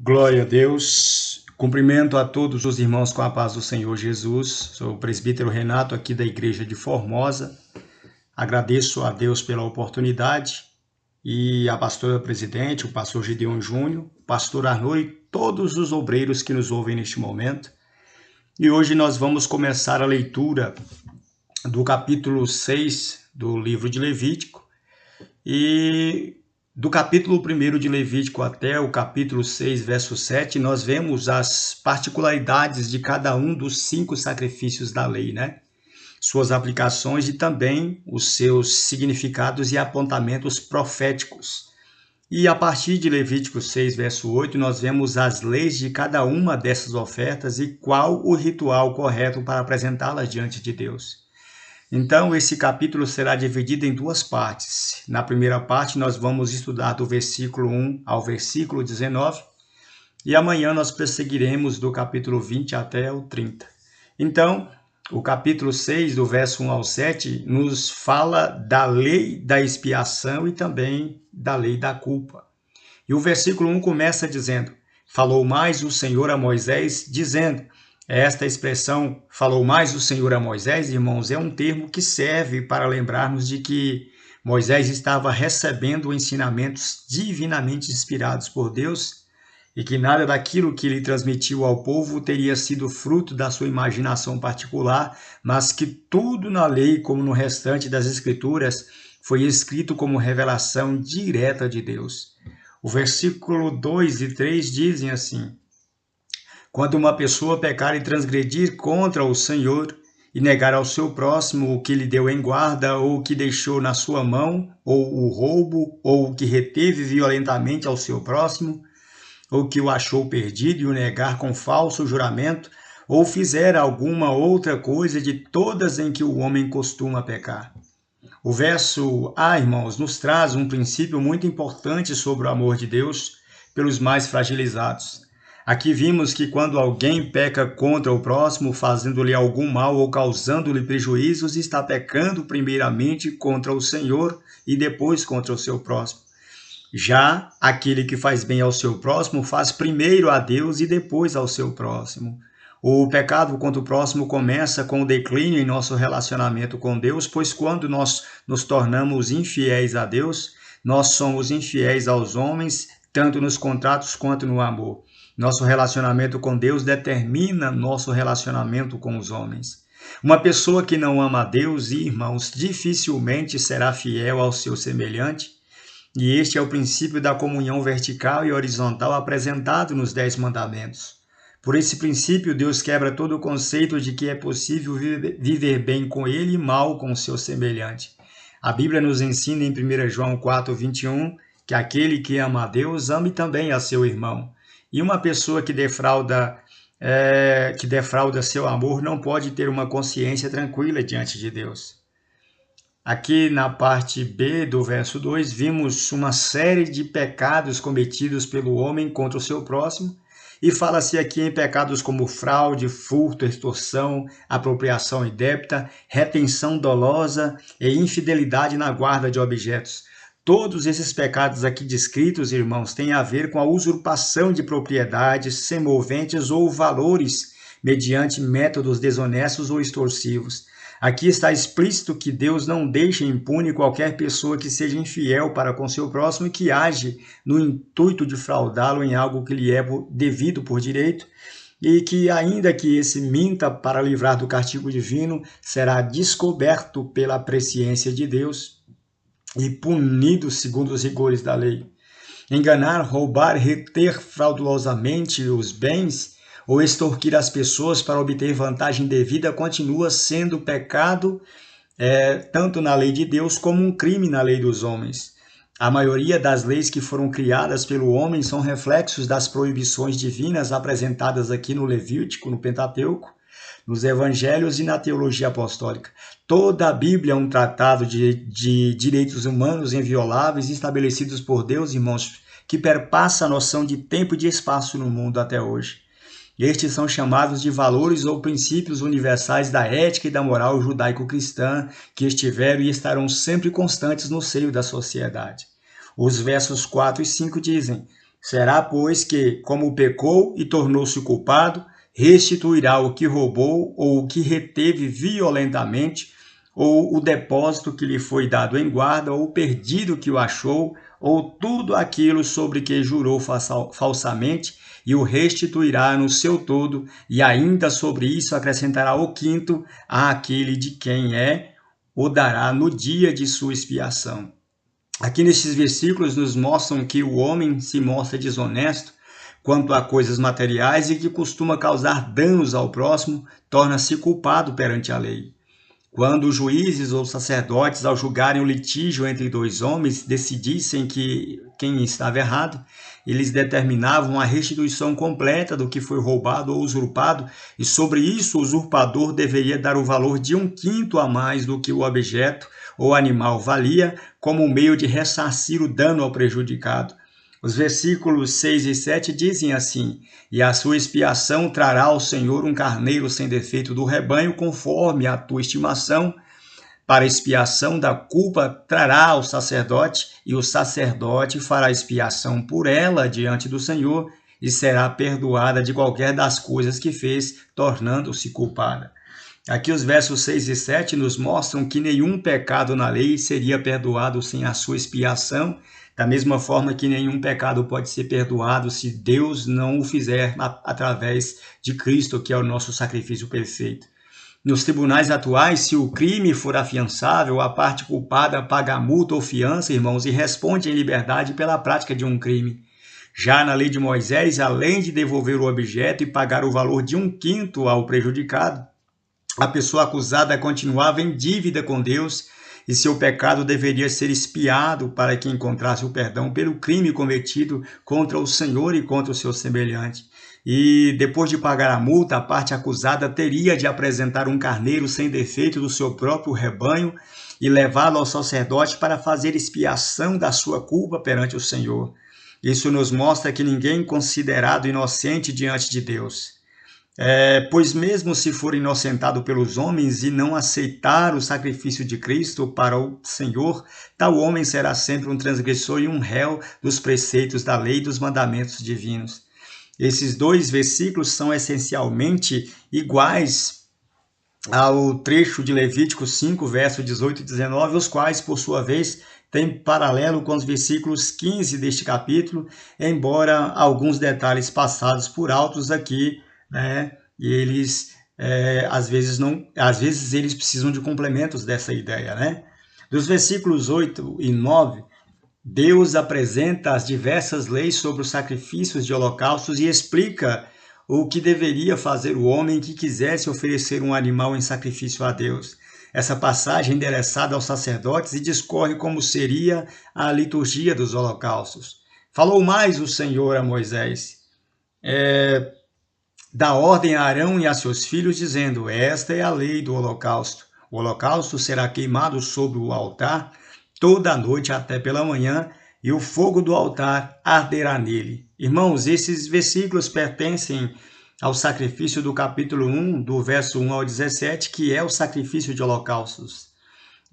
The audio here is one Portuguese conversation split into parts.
Glória a Deus. Cumprimento a todos os irmãos com a paz do Senhor Jesus. Sou o presbítero Renato aqui da Igreja de Formosa. Agradeço a Deus pela oportunidade e a pastora presidente, o pastor Gideon Júnior, pastor Arnaud e todos os obreiros que nos ouvem neste momento. E hoje nós vamos começar a leitura do capítulo 6 do livro de Levítico e do capítulo 1 de Levítico até o capítulo 6, verso 7, nós vemos as particularidades de cada um dos 5 sacrifícios da lei, né? Suas aplicações e também os seus significados e apontamentos proféticos. E a partir de Levítico 6, verso 8, nós vemos as leis de cada uma dessas ofertas e qual o ritual correto para apresentá-las diante de Deus. Então, esse capítulo será dividido em 2 partes. Na primeira parte, nós vamos estudar do versículo 1 ao versículo 19, e amanhã nós prosseguiremos do capítulo 20 até o 30. Então, o capítulo 6, do verso 1 ao 7, nos fala da lei da expiação e também da lei da culpa. E o versículo 1 começa dizendo: falou mais o Senhor a Moisés, dizendo... Esta expressão, falou mais o Senhor a Moisés, irmãos, é um termo que serve para lembrarmos de que Moisés estava recebendo ensinamentos divinamente inspirados por Deus e que nada daquilo que ele transmitiu ao povo teria sido fruto da sua imaginação particular, mas que tudo na lei, como no restante das Escrituras, foi escrito como revelação direta de Deus. O versículo 2 e 3 dizem assim: quando uma pessoa pecar e transgredir contra o Senhor e negar ao seu próximo o que lhe deu em guarda, ou o que deixou na sua mão, ou o roubo, ou o que reteve violentamente ao seu próximo, ou que o achou perdido e o negar com falso juramento, ou fizer alguma outra coisa de todas em que o homem costuma pecar. O verso A, irmãos, nos traz um princípio muito importante sobre o amor de Deus pelos mais fragilizados. Aqui vimos que quando alguém peca contra o próximo, fazendo-lhe algum mal ou causando-lhe prejuízos, está pecando primeiramente contra o Senhor e depois contra o seu próximo. Já aquele que faz bem ao seu próximo, faz primeiro a Deus e depois ao seu próximo. O pecado contra o próximo começa com o declínio em nosso relacionamento com Deus, pois quando nós nos tornamos infiéis a Deus, nós somos infiéis aos homens, tanto nos contratos quanto no amor. Nosso relacionamento com Deus determina nosso relacionamento com os homens. Uma pessoa que não ama a Deus, irmãos, dificilmente será fiel ao seu semelhante. E este é o princípio da comunhão vertical e horizontal apresentado nos 10 mandamentos. Por esse princípio, Deus quebra todo o conceito de que é possível viver bem com ele e mal com o seu semelhante. A Bíblia nos ensina em 1 João 4:21 que aquele que ama a Deus, ame também a seu irmão. E uma pessoa que defrauda seu amor não pode ter uma consciência tranquila diante de Deus. Aqui na parte B do verso 2, vimos uma série de pecados cometidos pelo homem contra o seu próximo, e fala-se aqui em pecados como fraude, furto, extorsão, apropriação indébita, retenção dolosa e infidelidade na guarda de objetos. Todos esses pecados aqui descritos, irmãos, têm a ver com a usurpação de propriedades, semoventes ou valores mediante métodos desonestos ou extorsivos. Aqui está explícito que Deus não deixa impune qualquer pessoa que seja infiel para com seu próximo e que age no intuito de fraudá-lo em algo que lhe é devido por direito, e que, ainda que esse minta para livrar do castigo divino, será descoberto pela presciência de Deus e punido segundo os rigores da lei. Enganar, roubar, reter fraudulosamente os bens ou extorquir as pessoas para obter vantagem devida continua sendo pecado, tanto na lei de Deus como um crime na lei dos homens. A maioria das leis que foram criadas pelo homem são reflexos das proibições divinas apresentadas aqui no Levítico, no Pentateuco, nos Evangelhos e na teologia apostólica. Toda a Bíblia é um tratado de direitos humanos invioláveis estabelecidos por Deus, irmãos, que perpassa a noção de tempo e de espaço no mundo até hoje. Estes são chamados de valores ou princípios universais da ética e da moral judaico-cristã que estiveram e estarão sempre constantes no seio da sociedade. Os versos 4 e 5 dizem: Será, pois, que, como pecou e tornou-se culpado, restituirá o que roubou ou o que reteve violentamente, ou o depósito que lhe foi dado em guarda, ou o perdido que o achou, ou tudo aquilo sobre que jurou falsamente, e o restituirá no seu todo, e ainda sobre isso acrescentará o quinto àquele de quem é, o dará no dia de sua expiação. Aqui nesses versículos nos mostram que o homem se mostra desonesto quanto a coisas materiais e que costuma causar danos ao próximo, torna-se culpado perante a lei. Quando os juízes ou sacerdotes, ao julgarem o litígio entre dois homens, decidissem que quem estava errado, eles determinavam a restituição completa do que foi roubado ou usurpado, e sobre isso o usurpador deveria dar o valor de 1/5 a mais do que o objeto ou animal valia, como meio de ressarcir o dano ao prejudicado. Os versículos 6 e 7 dizem assim: e a sua expiação trará ao Senhor um carneiro sem defeito do rebanho, conforme a tua estimação. Para expiação da culpa trará ao sacerdote, e o sacerdote fará expiação por ela diante do Senhor, e será perdoada de qualquer das coisas que fez, tornando-se culpada. Aqui os versos 6 e 7 nos mostram que nenhum pecado na lei seria perdoado sem a sua expiação, da mesma forma que nenhum pecado pode ser perdoado se Deus não o fizer através de Cristo, que é o nosso sacrifício perfeito. Nos tribunais atuais, se o crime for afiançável, a parte culpada paga a multa ou fiança, irmãos, e responde em liberdade pela prática de um crime. Já na lei de Moisés, além de devolver o objeto e pagar o valor de 1/5 ao prejudicado, a pessoa acusada continuava em dívida com Deus e seu pecado deveria ser expiado para que encontrasse o perdão pelo crime cometido contra o Senhor e contra o seu semelhante. E depois de pagar a multa, a parte acusada teria de apresentar um carneiro sem defeito do seu próprio rebanho e levá-lo ao sacerdote para fazer expiação da sua culpa perante o Senhor. Isso nos mostra que ninguém é considerado inocente diante de Deus. Pois mesmo se for inocentado pelos homens e não aceitar o sacrifício de Cristo para o Senhor, tal homem será sempre um transgressor e um réu dos preceitos da lei e dos mandamentos divinos. Esses dois versículos são essencialmente iguais ao trecho de Levítico 5, versos 18 e 19, os quais, por sua vez, têm paralelo com os versículos 15 deste capítulo, embora alguns detalhes passados por altos aqui, né? E eles às vezes eles precisam de complementos dessa ideia, né? Dos versículos 8 e 9, Deus apresenta as diversas leis sobre os sacrifícios de holocaustos e explica o que deveria fazer o homem que quisesse oferecer um animal em sacrifício a Deus. Essa passagem é endereçada aos sacerdotes e discorre como seria a liturgia dos holocaustos. Falou mais o Senhor a Moisés, dá ordem a Arão e a seus filhos, dizendo: esta é a lei do holocausto. O holocausto será queimado sobre o altar toda a noite até pela manhã, e o fogo do altar arderá nele. Irmãos, esses versículos pertencem ao sacrifício do capítulo 1, do verso 1 ao 17, que é o sacrifício de holocaustos.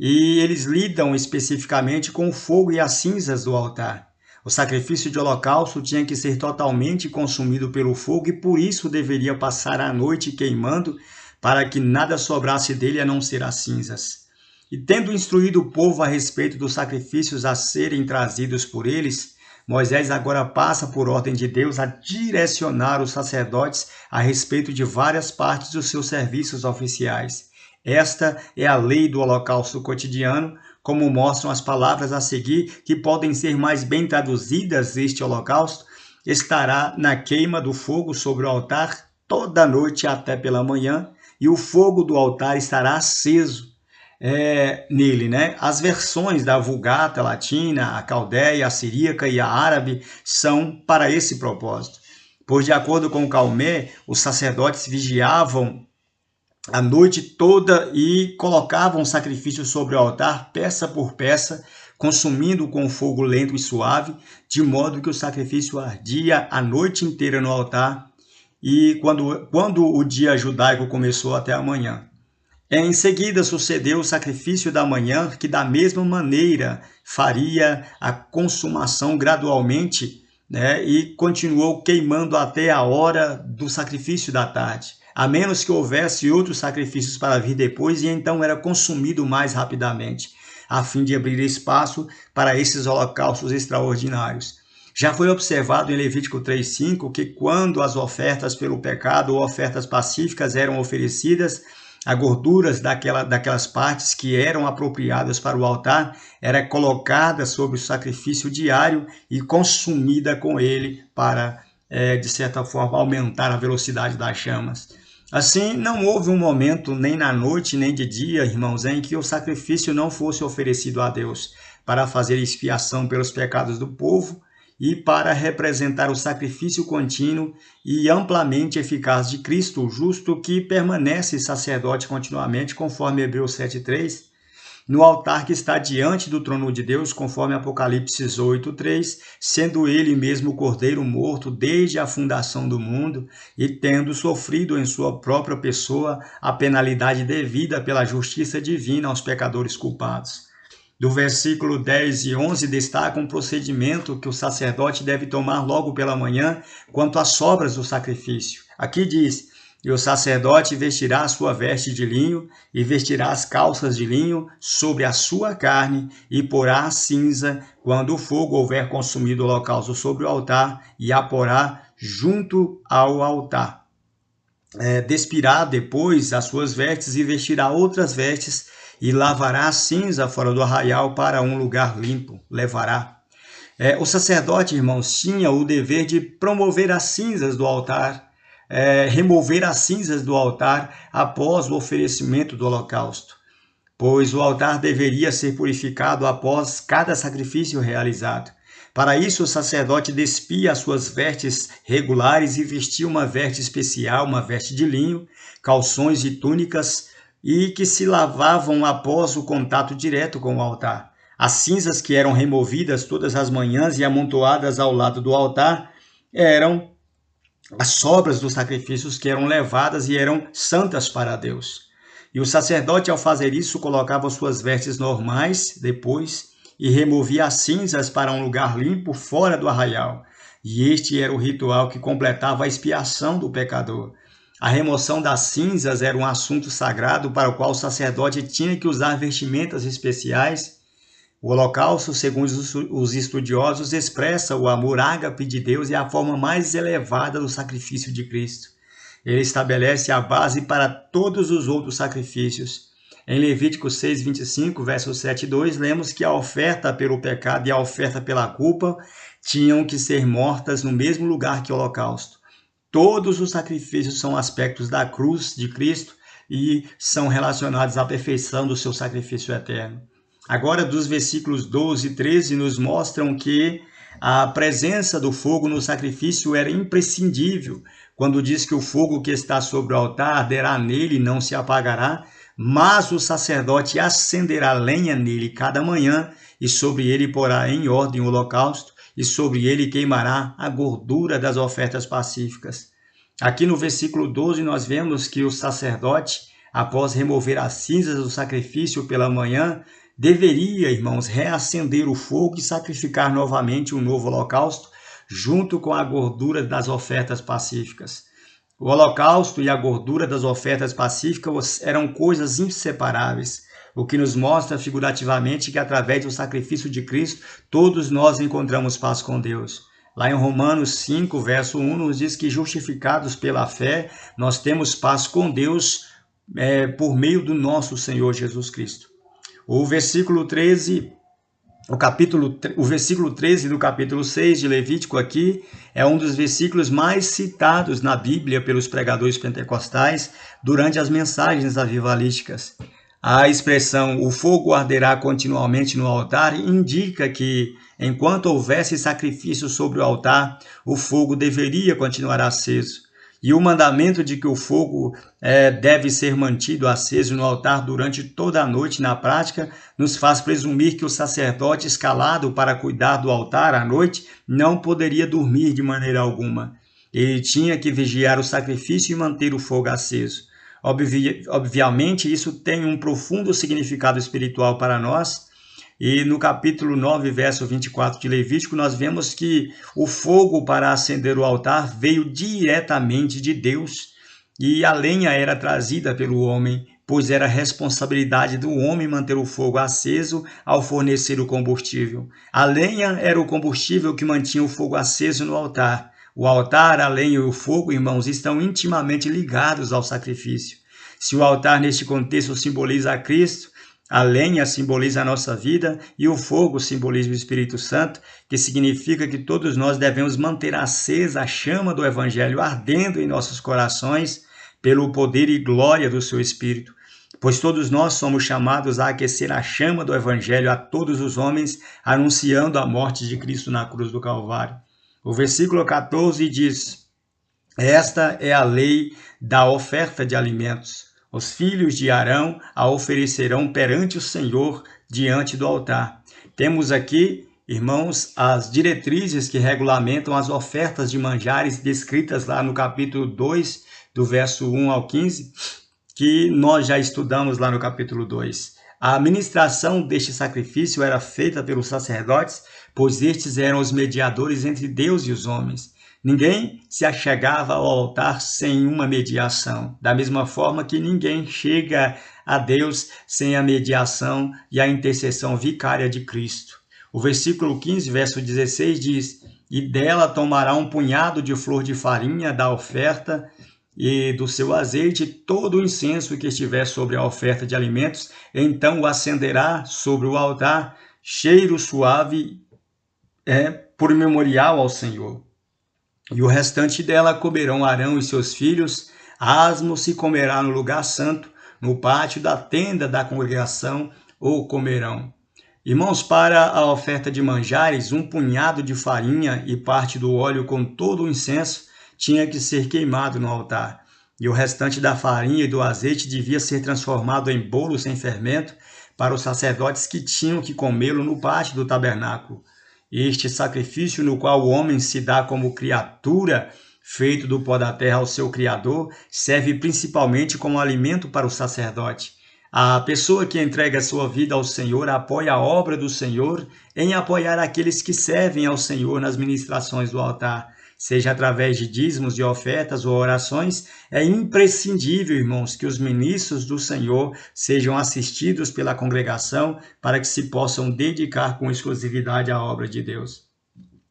E eles lidam especificamente com o fogo e as cinzas do altar. O sacrifício de holocausto tinha que ser totalmente consumido pelo fogo e por isso deveria passar a noite queimando, para que nada sobrasse dele a não ser as cinzas. E tendo instruído o povo a respeito dos sacrifícios a serem trazidos por eles, Moisés agora passa, por ordem de Deus, a direcionar os sacerdotes a respeito de várias partes dos seus serviços oficiais. Esta é a lei do holocausto cotidiano, como mostram as palavras a seguir, que podem ser mais bem traduzidas. Este holocausto estará na queima do fogo sobre o altar toda a noite até pela manhã, e o fogo do altar estará aceso nele, né? As versões da Vulgata latina, a caldeia, a siríaca e a árabe são para esse propósito. Pois, de acordo com Calmé, os sacerdotes vigiavam a noite toda e colocavam o sacrifício sobre o altar, peça por peça, consumindo com fogo lento e suave, de modo que o sacrifício ardia a noite inteira no altar, e quando o dia judaico começou até a manhã. Em seguida sucedeu o sacrifício da manhã, que da mesma maneira faria a consumação gradualmente, né, e continuou queimando até a hora do sacrifício da tarde, a menos que houvesse outros sacrifícios para vir depois, e então era consumido mais rapidamente, a fim de abrir espaço para esses holocaustos extraordinários. Já foi observado em Levítico 3:5 que quando as ofertas pelo pecado ou ofertas pacíficas eram oferecidas, as gorduras daquelas partes que eram apropriadas para o altar era colocada sobre o sacrifício diário e consumida com ele para, de certa forma, aumentar a velocidade das chamas. Assim, não houve um momento, nem na noite, nem de dia, irmãos, em que o sacrifício não fosse oferecido a Deus para fazer expiação pelos pecados do povo e para representar o sacrifício contínuo e amplamente eficaz de Cristo, o justo, que permanece sacerdote continuamente, conforme Hebreus 7:3, no altar que está diante do trono de Deus, conforme Apocalipse 8:3, sendo ele mesmo o cordeiro morto desde a fundação do mundo e tendo sofrido em sua própria pessoa a penalidade devida pela justiça divina aos pecadores culpados. Do versículo 10 e 11 destaca um procedimento que o sacerdote deve tomar logo pela manhã quanto às sobras do sacrifício. Aqui diz: e o sacerdote vestirá a sua veste de linho e vestirá as calças de linho sobre a sua carne e porá a cinza quando o fogo houver consumido o holocausto sobre o altar e a porá junto ao altar. Despirá depois as suas vestes e vestirá outras vestes e lavará a cinza fora do arraial para um lugar limpo, levará. O sacerdote, irmãos, tinha o dever de promover as cinzas do altar, remover as cinzas do altar após o oferecimento do holocausto, pois o altar deveria ser purificado após cada sacrifício realizado. Para isso, o sacerdote despia as suas vestes regulares e vestia uma veste especial, uma veste de linho, calções e túnicas, e que se lavavam após o contato direto com o altar. As cinzas que eram removidas todas as manhãs e amontoadas ao lado do altar eram as sobras dos sacrifícios que eram levadas e eram santas para Deus. E o sacerdote, ao fazer isso, colocava suas vestes normais depois e removia as cinzas para um lugar limpo fora do arraial. E este era o ritual que completava a expiação do pecador. A remoção das cinzas era um assunto sagrado para o qual o sacerdote tinha que usar vestimentas especiais. O holocausto, segundo os estudiosos, expressa o amor ágape de Deus e a forma mais elevada do sacrifício de Cristo. Ele estabelece a base para todos os outros sacrifícios. Em Levítico 6:25, versos 7 e 2, lemos que a oferta pelo pecado e a oferta pela culpa tinham que ser mortas no mesmo lugar que o holocausto. Todos os sacrifícios são aspectos da cruz de Cristo e são relacionados à perfeição do seu sacrifício eterno. Agora, dos versículos 12 e 13, nos mostram que a presença do fogo no sacrifício era imprescindível, quando diz que o fogo que está sobre o altar arderá nele e não se apagará, mas o sacerdote acenderá lenha nele cada manhã e sobre ele porá em ordem o holocausto, e sobre ele queimará a gordura das ofertas pacíficas. Aqui no versículo 12 nós vemos que o sacerdote, após remover as cinzas do sacrifício pela manhã, deveria, irmãos, reacender o fogo e sacrificar novamente um novo holocausto, junto com a gordura das ofertas pacíficas. O holocausto e a gordura das ofertas pacíficas eram coisas inseparáveis, o que nos mostra figurativamente que através do sacrifício de Cristo, todos nós encontramos paz com Deus. Lá em Romanos 5, verso 1, nos diz que justificados pela fé, nós temos paz com Deus por meio do nosso Senhor Jesus Cristo. O versículo 13 do capítulo 6 de Levítico aqui é um dos versículos mais citados na Bíblia pelos pregadores pentecostais durante as mensagens avivalísticas. A expressão "o fogo arderá continuamente no altar" indica que, enquanto houvesse sacrifício sobre o altar, o fogo deveria continuar aceso. E o mandamento de que o fogo deve ser mantido aceso no altar durante toda a noite, na prática, nos faz presumir que o sacerdote escalado para cuidar do altar à noite não poderia dormir de maneira alguma. Ele tinha que vigiar o sacrifício e manter o fogo aceso. Obviamente, isso tem um profundo significado espiritual para nós, E no capítulo 9, verso 24 de Levítico, nós vemos que o fogo para acender o altar veio diretamente de Deus e a lenha era trazida pelo homem, pois era responsabilidade do homem manter o fogo aceso ao fornecer o combustível. A lenha era o combustível que mantinha o fogo aceso no altar. O altar, a lenha e o fogo, irmãos, estão intimamente ligados ao sacrifício. Se o altar, neste contexto, simboliza a Cristo, a lenha simboliza a nossa vida e o fogo simboliza o Espírito Santo, que significa que todos nós devemos manter acesa a chama do Evangelho ardendo em nossos corações pelo poder e glória do seu Espírito. Pois todos nós somos chamados a aquecer a chama do Evangelho a todos os homens, anunciando a morte de Cristo na cruz do Calvário. O versículo 14 diz: esta é a lei da oferta de alimentos. Os filhos de Arão a oferecerão perante o Senhor, diante do altar. Temos aqui, irmãos, as diretrizes que regulamentam as ofertas de manjares descritas lá no capítulo 2, do verso 1 ao 15, que nós já estudamos lá no capítulo 2. A administração deste sacrifício era feita pelos sacerdotes, pois estes eram os mediadores entre Deus e os homens. Ninguém se achegava ao altar sem uma mediação, da mesma forma que ninguém chega a Deus sem a mediação e a intercessão vicária de Cristo. O versículo 15, verso 16 diz: e dela tomará um punhado de flor de farinha da oferta e do seu azeite, todo o incenso que estiver sobre a oferta de alimentos, então o acenderá sobre o altar, cheiro suave, por memorial ao Senhor. E o restante dela comerão Arão e seus filhos, asmo se comerá no lugar santo, no pátio da tenda da congregação, ou comerão. Irmãos, para a oferta de manjares, um punhado de farinha e parte do óleo com todo o incenso tinha que ser queimado no altar. E o restante da farinha e do azeite devia ser transformado em bolo sem fermento para os sacerdotes que tinham que comê-lo no pátio do tabernáculo. Este sacrifício no qual o homem se dá como criatura, feito do pó da terra ao seu Criador, serve principalmente como alimento para o sacerdote. A pessoa que entrega sua vida ao Senhor apoia a obra do Senhor em apoiar aqueles que servem ao Senhor nas ministrações do altar. Seja através de dízimos, de ofertas ou orações, é imprescindível, irmãos, que os ministros do Senhor sejam assistidos pela congregação para que se possam dedicar com exclusividade à obra de Deus.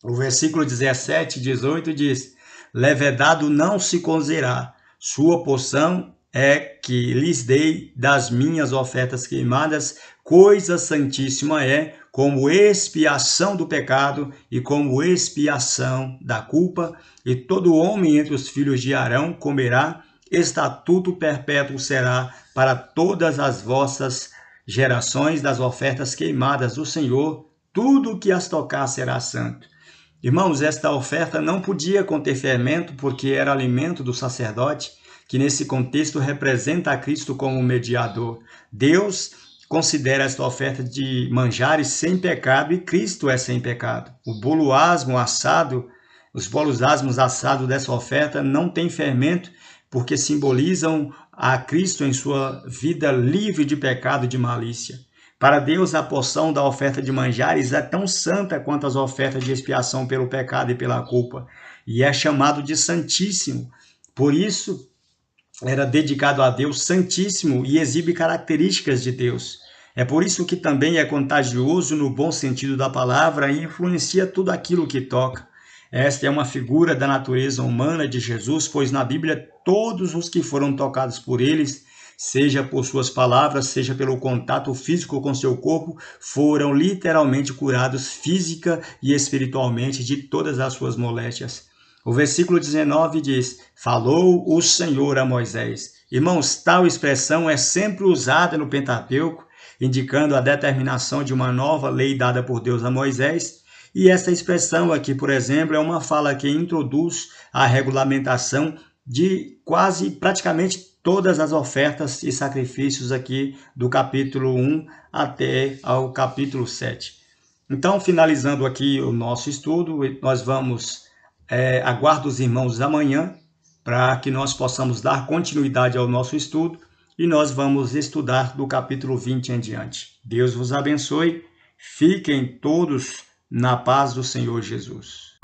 O versículo 17 e 18 diz: levedado não se cozerá, sua porção é que lhes dei das minhas ofertas queimadas, coisa santíssima é, como expiação do pecado e como expiação da culpa, e todo homem entre os filhos de Arão comerá, estatuto perpétuo será para todas as vossas gerações das ofertas queimadas do Senhor, tudo que as tocar será santo. Irmãos, esta oferta não podia conter fermento, porque era alimento do sacerdote, que nesse contexto representa a Cristo como mediador. Deus considera esta oferta de manjares sem pecado e Cristo é sem pecado. O bolo asmo assado, os bolos asmos assados dessa oferta não têm fermento, porque simbolizam a Cristo em sua vida livre de pecado e de malícia. Para Deus, a porção da oferta de manjares é tão santa quanto as ofertas de expiação pelo pecado e pela culpa, e é chamado de Santíssimo. Por isso, era dedicado a Deus Santíssimo e exibe características de Deus. É por isso que também é contagioso no bom sentido da palavra e influencia tudo aquilo que toca. Esta é uma figura da natureza humana de Jesus, pois na Bíblia todos os que foram tocados por eles, seja por suas palavras, seja pelo contato físico com seu corpo, foram literalmente curados física e espiritualmente de todas as suas moléstias. O versículo 19 diz: falou o Senhor a Moisés. Irmãos, tal expressão é sempre usada no Pentateuco, indicando a determinação de uma nova lei dada por Deus a Moisés. E essa expressão aqui, por exemplo, é uma fala que introduz a regulamentação de praticamente todas as ofertas e sacrifícios aqui do capítulo 1 até ao capítulo 7. Então, finalizando aqui o nosso estudo, nós vamos... aguardo os irmãos amanhã para que nós possamos dar continuidade ao nosso estudo e nós vamos estudar do capítulo 20 em diante. Deus vos abençoe Fiquem todos na paz do Senhor Jesus.